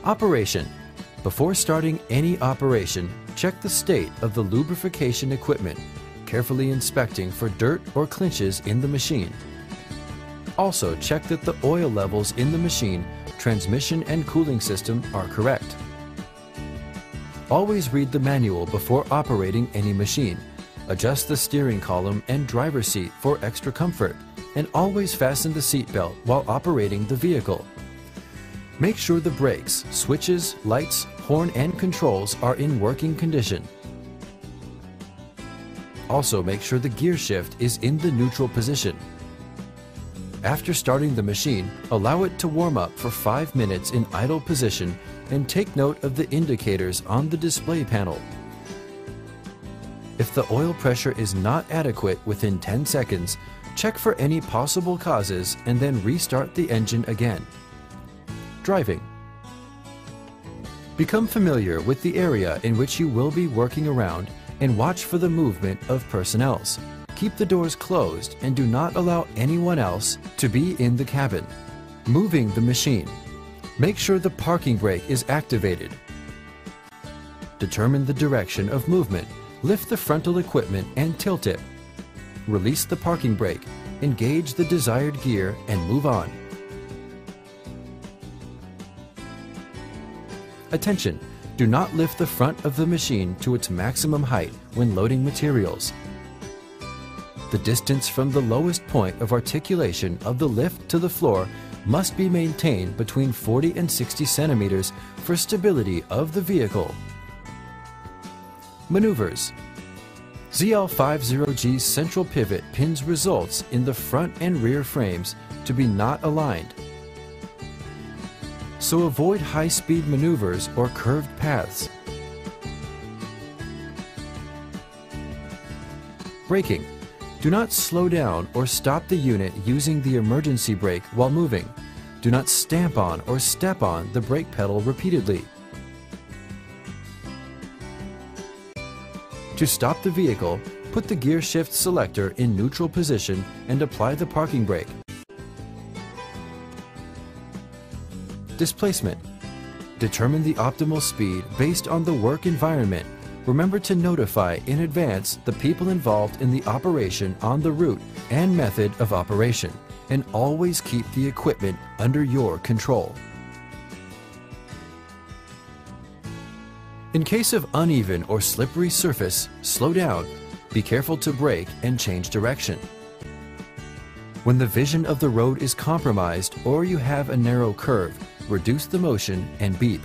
Operation. Before starting any operation, check the state of the lubrication equipment, carefully inspecting for dirt or clinches in the machine. Also, check that the oil levels in the machine, transmission and cooling system are correct. Always read the manual before operating any machine. Adjust the steering column and driver's seat for extra comfort, and always fasten the seat belt while operating the vehicle. Make sure the brakes, switches, lights, horn and controls are in working condition. Also make sure the gear shift is in the neutral position. After starting the machine, allow it to warm up for 5 minutes in idle position and take note of the indicators on the display panel. If the oil pressure is not adequate within 10 seconds, check for any possible causes and then restart the engine again. Driving. Become familiar with the area in which you will be working around and watch for the movement of personnel. Keep the doors closed and do not allow anyone else to be in the cabin. Moving the machine. Make sure the parking brake is activated. Determine the direction of movement. Lift the frontal equipment and tilt it. Release the parking brake. Engage the desired gear and move on. Attention! Do not lift the front of the machine to its maximum height when loading materials. The distance from the lowest point of articulation of the lift to the floor must be maintained between 40 and 60 centimeters for stability of the vehicle. Maneuvers. zl50g's central pivot pins results in the front and rear frames to be not aligned. So avoid high-speed maneuvers or curved paths. Braking. Do not slow down or stop the unit using the emergency brake while moving. Do not stamp on or step on the brake pedal repeatedly. To stop the vehicle, put the gear shift selector in neutral position and apply the parking brake. Displacement. Determine the optimal speed based on the work environment. Remember to notify in advance the people involved in the operation on the route and method of operation, and always keep the equipment under your control. In case of uneven or slippery surface, slow down. Be careful to brake and change direction. When the vision of the road is compromised or you have a narrow curve, reduce the motion and beep.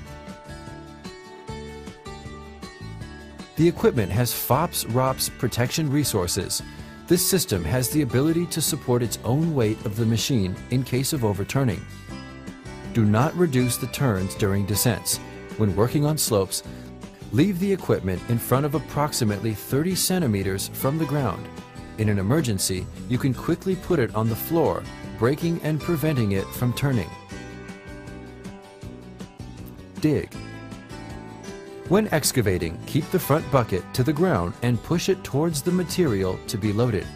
The equipment has FOPS/ROPS protection resources. This system has the ability to support its own weight of the machine in case of overturning. Do not reduce the turns during descents. When working on slopes, leave the equipment in front of approximately 30 centimeters from the ground. In an emergency, you can quickly put it on the floor, braking and preventing it from turning. Dig. When excavating, keep the front bucket to the ground and push it towards the material to be loaded.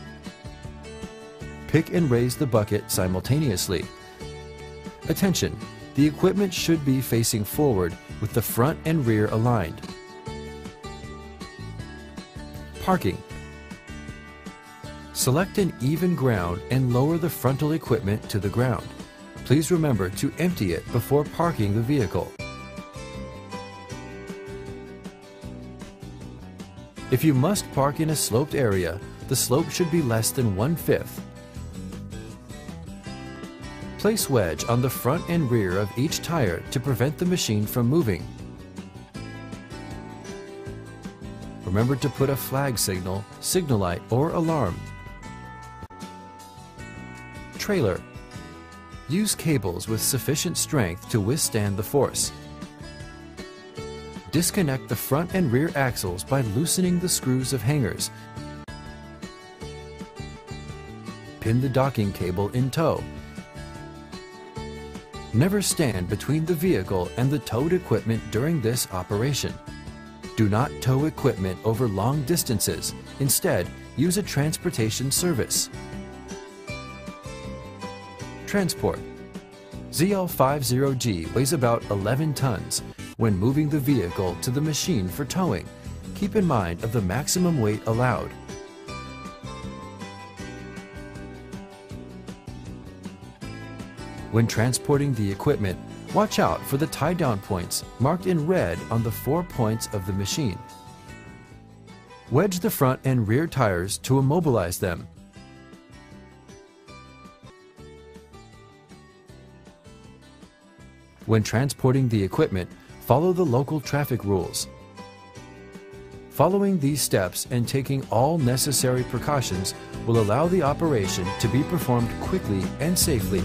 Pick and raise the bucket simultaneously. Attention! The equipment should be facing forward with the front and rear aligned. Parking. Select an even ground and lower the frontal equipment to the ground. Please remember to empty it before parking the vehicle. If you must park in a sloped area, the slope should be less than 1/5. Place wedge on the front and rear of each tire to prevent the machine from moving. Remember to put a flag signal, signal light, or alarm. Trailer. Use cables with sufficient strength to withstand the force. Disconnect the front and rear axles by loosening the screws of hangers. Pin the docking cable in tow. Never stand between the vehicle and the towed equipment during this operation. Do not tow equipment over long distances. Instead, use a transportation service. Transport. zl50g weighs about 11 tons. When moving the vehicle to the machine for towing, keep in mind of the maximum weight allowed. When transporting the equipment, watch out for the tie-down points marked in red on the 4 points of the machine. Wedge the front and rear tires to immobilize them. When transporting the equipment, follow the local traffic rules. Following these steps and taking all necessary precautions will allow the operation to be performed quickly and safely.